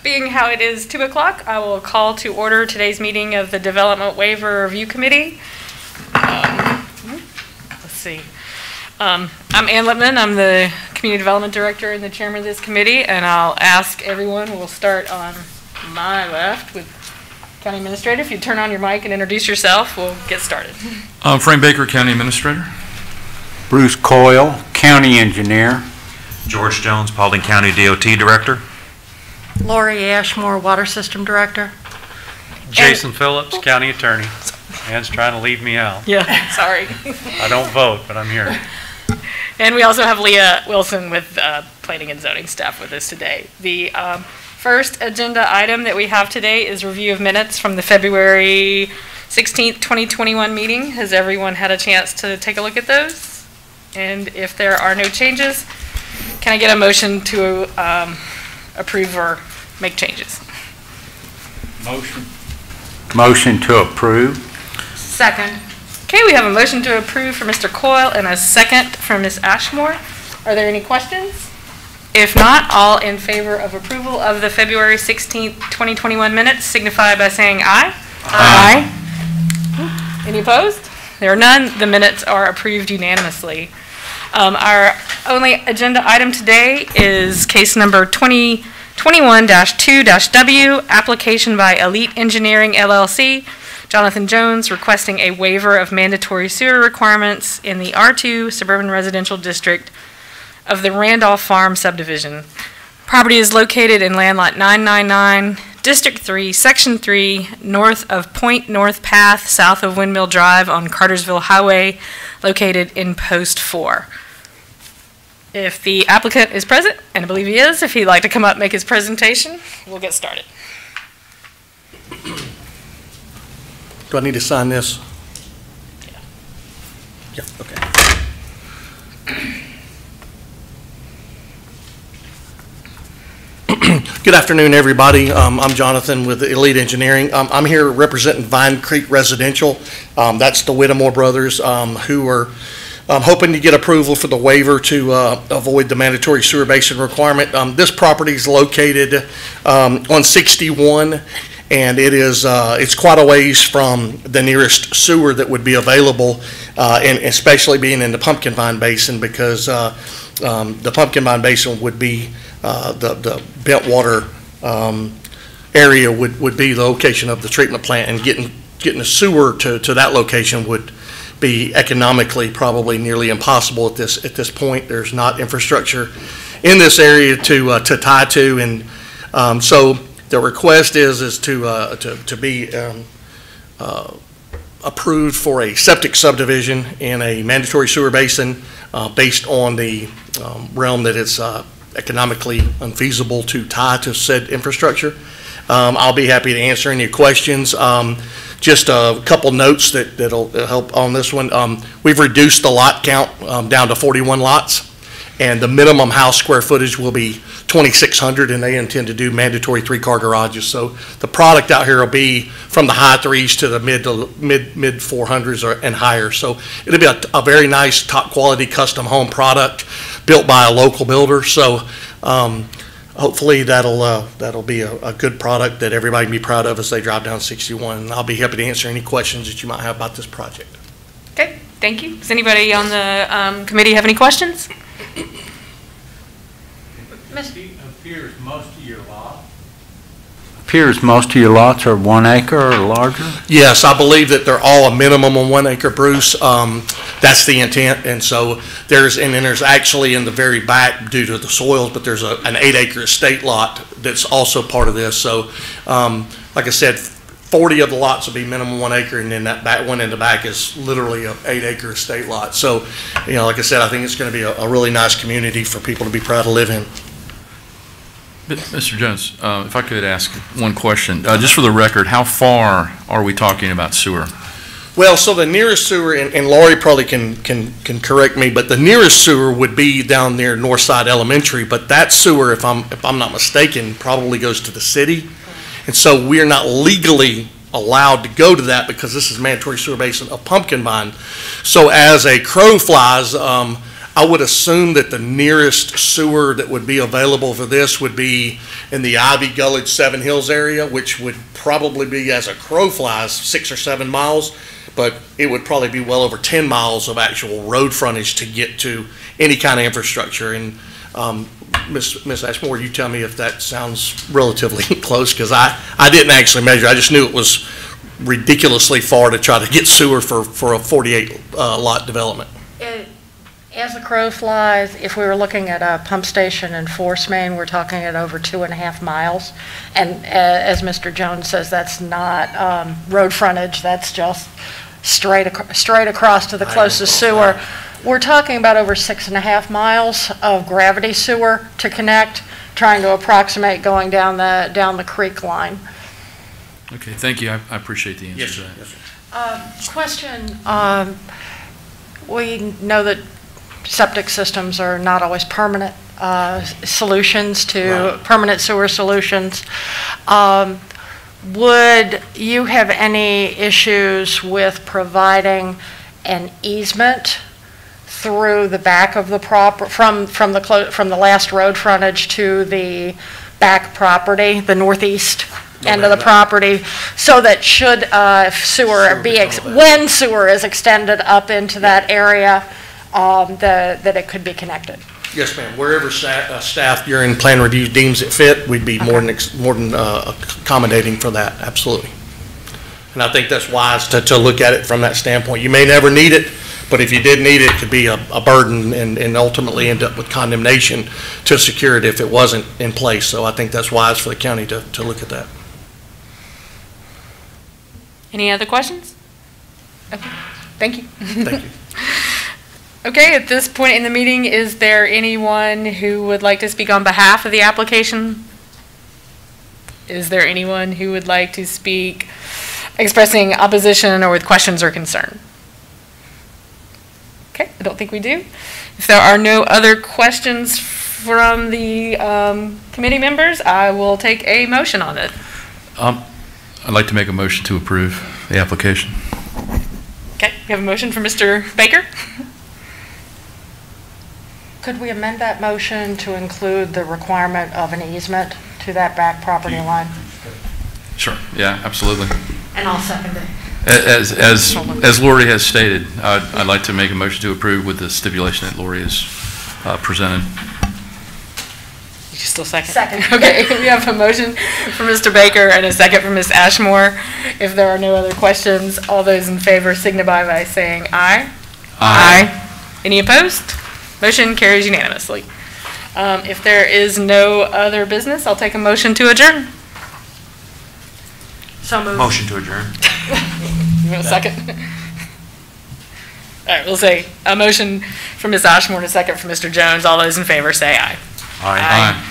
Being how it is 2 o'clock, I will call to order today's meeting of the Development Waiver Review Committee. Let's see. I'm Ann Lipman. I'm the Community Development Director and the Chairman of this committee, and I'll ask everyone, we'll start on my left with County Administrator. If you turn on your mic and introduce yourself, we'll get started. Frank Baker, County Administrator. Bruce Coyle, County Engineer. George Jones, Paulding County DOT Director. Lori Ashmore, Water System Director. Jason Phillips, County Attorney. Ann's trying to leave me out. Yeah, sorry. I don't vote, but I'm here. And we also have Leah Wilson with Planning and Zoning staff with us today. The first agenda item that we have today is review of minutes from the February 16th, 2021 meeting. Has everyone had a chance to take a look at those? And if there are no changes, can I get a motion to approve or make changes? Motion to approve. Second. Okay, we have a motion to approve for Mr. Coyle and a second from Ms. Ashmore. Are there any questions? If not, all in favor of approval of the February 16th, 2021 minutes signify by saying aye. Aye. Any opposed? There are none. The minutes are approved unanimously. Our only agenda item today is case number 2021-2-W, application by Elite Engineering LLC, Jonathan Jones, requesting a waiver of mandatory sewer requirements in the R2 Suburban Residential District of the Randolph Farm subdivision. Property is located in land lot 999, District 3, Section 3, north of Point North Path, south of Windmill Drive on Cartersville Highway, located in Post 4. If the applicant is present, and I believe he is, if he'd like to come up and make his presentation, we'll get started. Do I need to sign this? Yeah, okay. Good afternoon, everybody. I'm Jonathan with Elite Engineering. I'm here representing Vine Creek Residential. That's the Whittemore brothers who are hoping to get approval for the waiver to avoid the mandatory sewer basin requirement. This property is located on 61, and it's quite a ways from the nearest sewer that would be available, and especially being in the Pumpkin Vine Basin, because the Pumpkin Vine Basin would be the Bentwater area would be the location of the treatment plant, and getting a sewer to that location would be economically probably nearly impossible at this point. There's not infrastructure in this area to tie to, and so the request is to be approved for a septic subdivision in a mandatory sewer basin based on the realm that it's economically unfeasible to tie to said infrastructure. I'll be happy to answer any questions. Just a couple notes that'll help on this one. We've reduced the lot count down to 41 lots, and the minimum house square footage will be 2,600, and they intend to do mandatory 3-car garages. So the product out here will be from the high 3s to the mid 400s and higher. So it'll be a very nice, top quality custom home product built by a local builder. So hopefully that'll be a good product that everybody can be proud of as they drive down 61. And I'll be happy to answer any questions that you might have about this project. Okay, thank you. Does anybody on the committee have any questions? Appears most of your lots are 1 acre or larger? Yes, I believe that they're all a minimum of 1 acre, Bruce. That's the intent, and so there's actually in the very back, due to the soils, but there's an 8-acre estate lot that's also part of this. So like I said, 40 of the lots will be minimum 1 acre, and then that back one in the back is literally an 8-acre estate lot. So, like I said, I think it's going to be a really nice community for people to be proud to live in. Mr. Jones, if I could ask one question, just for the record, how far are we talking about sewer? Well, so the nearest sewer, and Laurie probably can correct me, but the nearest sewer would be down near Northside Elementary. But that sewer, if I'm not mistaken, probably goes to the city, and so we are not legally allowed to go to that because this is mandatory sewer basin of Pumpkin Vine. So as a crow flies, I would assume that the nearest sewer that would be available for this would be in the Ivy Gulledge, Seven Hills area, which would probably be, as a crow flies, 6 or 7 miles, but it would probably be well over 10 miles of actual road frontage to get to any kind of infrastructure. And Ms. Ashmore, you tell me if that sounds relatively close, because I didn't actually measure. I just knew it was ridiculously far to try to get sewer for a 48 lot development. As the crow flies, if we were looking at a pump station in Force Main, we're talking at over 2.5 miles. And as Mr. Jones says, that's not road frontage, that's just straight across to the closest sewer. We're talking about over 6.5 miles of gravity sewer to connect, trying to approximate going down the creek line. Okay, thank you. I appreciate the answer to that. Yes, sir. Question, we know that septic systems are not always permanent solutions to permanent sewer solutions. Would you have any issues with providing an easement through the back of the from the last road frontage to the back property, the northeast end of the property, so that should when sewer is extended up into that area, that it could be connected? Yes, ma'am. Wherever staff during plan review deems it fit, we'd be more than accommodating for that. Absolutely. And I think that's wise to look at it from that standpoint. You may never need it, but if you did need it, it could be a burden and ultimately end up with condemnation to secure it if it wasn't in place. So I think that's wise for the county to look at that. Any other questions? Okay. Thank you. Thank you. Okay, at this point in the meeting, is there anyone who would like to speak on behalf of the application? Is there anyone who would like to speak expressing opposition or with questions or concern? Okay, I don't think we do. If there are no other questions from the committee members, I will take a motion on it. I'd like to make a motion to approve the application. Okay, we have a motion from Mr. Baker. Could we amend that motion to include the requirement of an easement to that back property line? Sure, yeah, absolutely. And I'll second it. As Lori has stated, I'd like to make a motion to approve with the stipulation that Lori has presented. You still second? Second. Okay, we have a motion from Mr. Baker and a second from Ms. Ashmore. If there are no other questions, all those in favor signify by saying aye. Aye. Any opposed? Motion carries unanimously. If there is no other business, I'll take a motion to adjourn. So moved. Motion to adjourn. You want a second? All right, we'll say a motion from Ms. Ashmore and a second from Mr. Jones. All those in favor say aye. Aye.